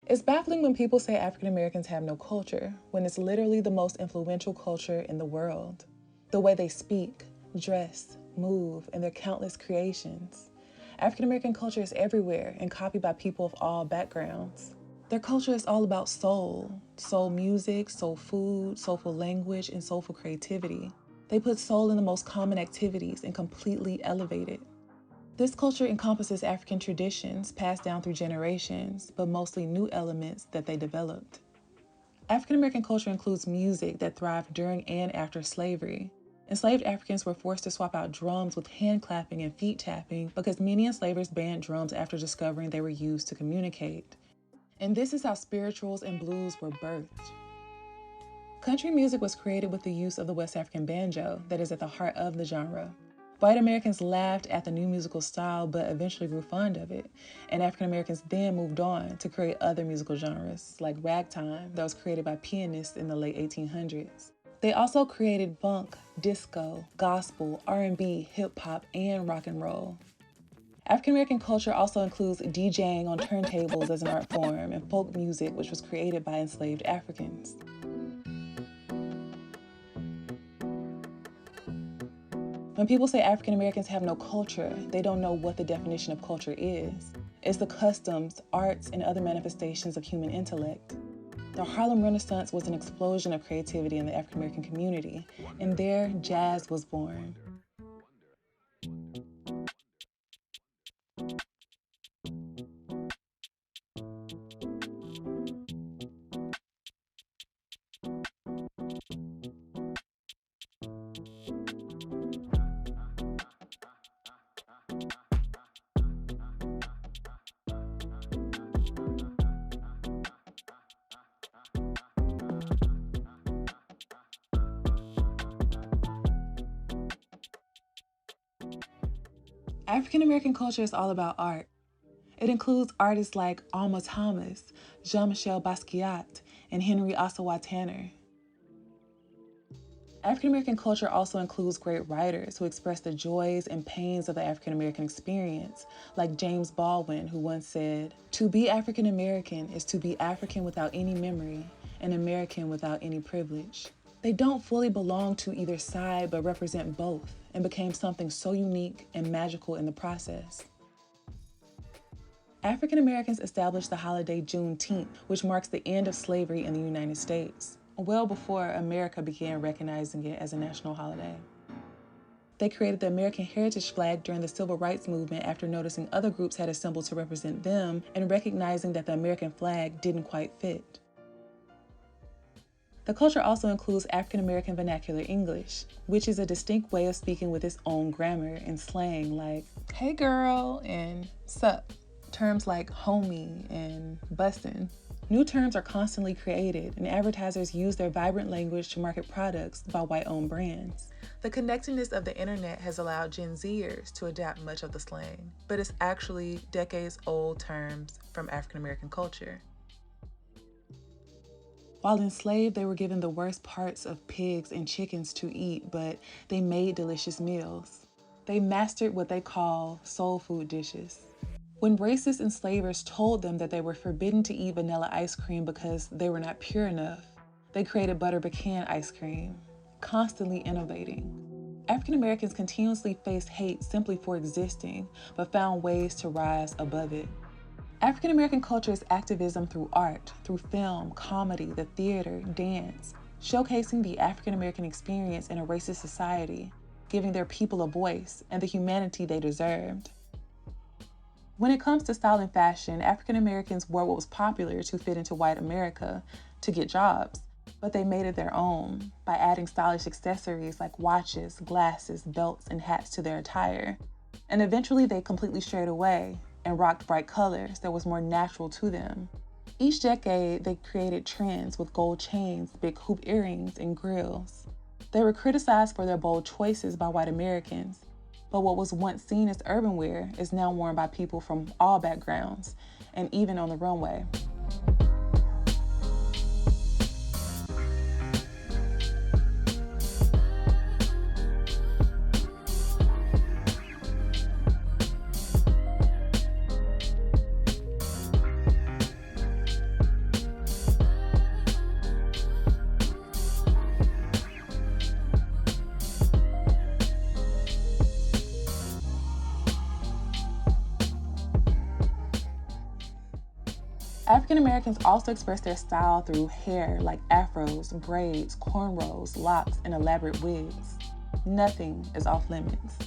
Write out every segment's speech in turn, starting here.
It's baffling when people say African Americans have no culture, when it's literally the most influential culture in the world. The way they speak, dress, move, and their countless creations. African American culture is everywhere and copied by people of all backgrounds. Their culture is all about soul music, soul food, soulful language, and soulful creativity. They put soul in the most common activities and completely elevate it. This culture encompasses African traditions passed down through generations, but mostly new elements that they developed. African American culture includes music that thrived during and after slavery. Enslaved Africans were forced to swap out drums with hand clapping and feet tapping because many enslavers banned drums after discovering they were used to communicate. And this is how spirituals and blues were birthed. Country music was created with the use of the West African banjo that is at the heart of the genre. White Americans laughed at the new musical style but eventually grew fond of it, and African Americans then moved on to create other musical genres like ragtime that was created by pianists in the late 1800s. They also created funk, disco, gospel, R&B, hip-hop, and rock and roll. African American culture also includes DJing on turntables as an art form and folk music, which was created by enslaved Africans. When people say African Americans have no culture, they don't know what the definition of culture is. It's the customs, arts, and other manifestations of human intellect. The Harlem Renaissance was an explosion of creativity in the African American community, and there, jazz was born. African American culture is all about art. It includes artists like Alma Thomas, Jean-Michel Basquiat, and Henry Ossawa Tanner. African American culture also includes great writers who express the joys and pains of the African American experience, like James Baldwin, who once said, "To be African American is to be African without any memory and American without any privilege." They don't fully belong to either side, but represent both, and became something so unique and magical in the process. African Americans established the holiday Juneteenth, which marks the end of slavery in the United States, well before America began recognizing it as a national holiday. They created the American Heritage Flag during the Civil Rights Movement after noticing other groups had assembled to represent them and recognizing that the American flag didn't quite fit. The culture also includes African American vernacular English, which is a distinct way of speaking with its own grammar and slang like, "Hey girl," and "sup." Terms like homie and bustin'. New terms are constantly created, and advertisers use their vibrant language to market products by white-owned brands. The connectedness of the internet has allowed Gen Zers to adapt much of the slang, but it's actually decades-old terms from African American culture. While enslaved, they were given the worst parts of pigs and chickens to eat, but they made delicious meals. They mastered what they call soul food dishes. When racist enslavers told them that they were forbidden to eat vanilla ice cream because they were not pure enough, they created butter pecan ice cream, constantly innovating. African Americans continuously faced hate simply for existing, but found ways to rise above it. African American culture is activism through art, through film, comedy, the theater, dance, showcasing the African American experience in a racist society, giving their people a voice and the humanity they deserved. When it comes to style and fashion, African Americans wore what was popular to fit into white America to get jobs, but they made it their own by adding stylish accessories like watches, glasses, belts, and hats to their attire. And eventually they completely strayed away and rocked bright colors that was more natural to them. Each decade, they created trends with gold chains, big hoop earrings, and grills. They were criticized for their bold choices by white Americans, but what was once seen as urban wear is now worn by people from all backgrounds, and even on the runway. African Americans also express their style through hair like afros, braids, cornrows, locks, and elaborate wigs. Nothing is off limits.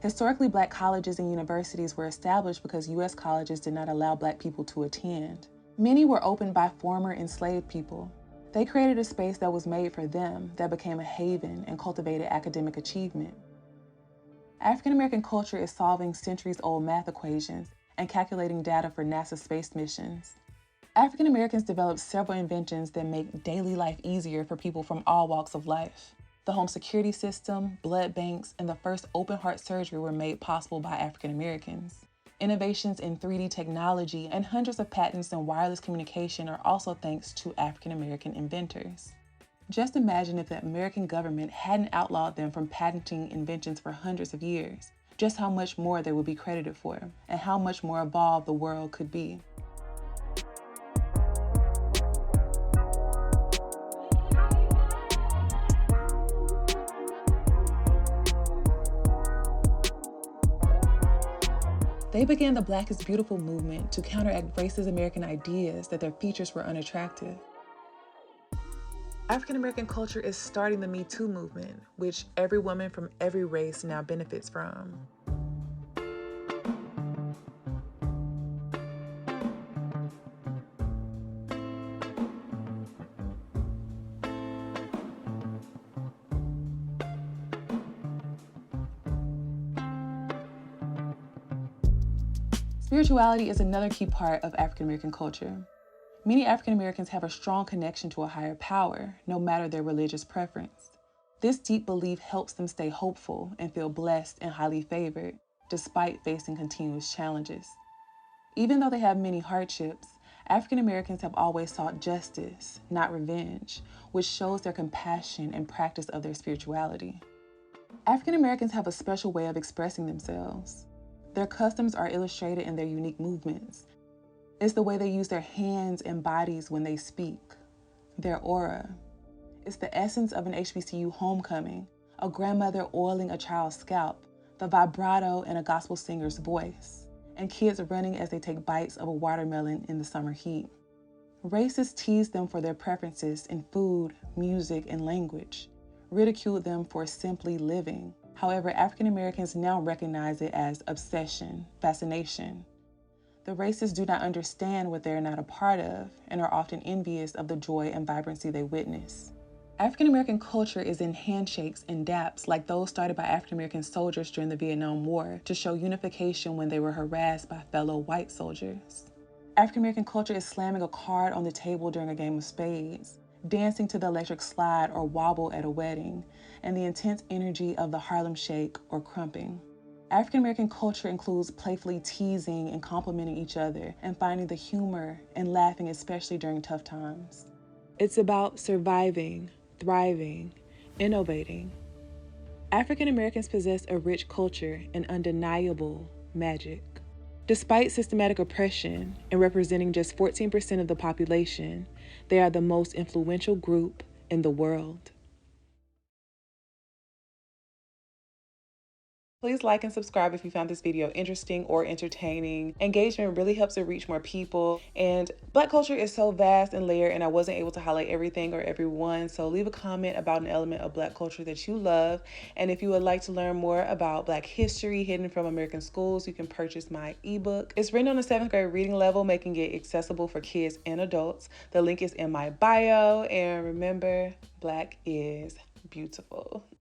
Historically, Black colleges and universities were established because U.S. colleges did not allow Black people to attend. Many were opened by former enslaved people. They created a space that was made for them, that became a haven and cultivated academic achievement. African American culture is solving centuries-old math equations and calculating data for NASA space missions. African Americans developed several inventions that make daily life easier for people from all walks of life. The home security system, blood banks, and the first open heart surgery were made possible by African Americans. Innovations in 3D technology and hundreds of patents in wireless communication are also thanks to African American inventors. Just imagine if the American government hadn't outlawed them from patenting inventions for hundreds of years, just how much more they would be credited for, and how much more evolved the world could be. They began the Black is Beautiful movement to counteract racist American ideas that their features were unattractive. African American culture is starting the Me Too movement, which every woman from every race now benefits from. Spirituality is another key part of African American culture. Many African Americans have a strong connection to a higher power, no matter their religious preference. This deep belief helps them stay hopeful and feel blessed and highly favored, despite facing continuous challenges. Even though they have many hardships, African Americans have always sought justice, not revenge, which shows their compassion and practice of their spirituality. African Americans have a special way of expressing themselves. Their customs are illustrated in their unique movements. It's the way they use their hands and bodies when they speak. Their aura. It's the essence of an HBCU homecoming, a grandmother oiling a child's scalp, the vibrato in a gospel singer's voice, and kids running as they take bites of a watermelon in the summer heat. Racists teased them for their preferences in food, music, and language, ridiculed them for simply living. However, African Americans now recognize it as obsession, fascination. The racists do not understand what they are not a part of and are often envious of the joy and vibrancy they witness. African American culture is in handshakes and daps like those started by African American soldiers during the Vietnam War to show unification when they were harassed by fellow white soldiers. African American culture is slamming a card on the table during a game of spades, dancing to the electric slide or wobble at a wedding, and the intense energy of the Harlem Shake or crumping. African American culture includes playfully teasing and complimenting each other and finding the humor and laughing, especially during tough times. It's about surviving, thriving, innovating. African Americans possess a rich culture and undeniable magic. Despite systematic oppression and representing just 14% of the population, they are the most influential group in the world. Please like and subscribe if you found this video interesting or entertaining. Engagement really helps it reach more people. And Black culture is so vast and layered, and I wasn't able to highlight everything or everyone. So leave a comment about an element of Black culture that you love. And if you would like to learn more about Black history hidden from American schools, you can purchase my ebook. It's written on a 7th grade reading level, making it accessible for kids and adults. The link is in my bio. And remember, Black is beautiful.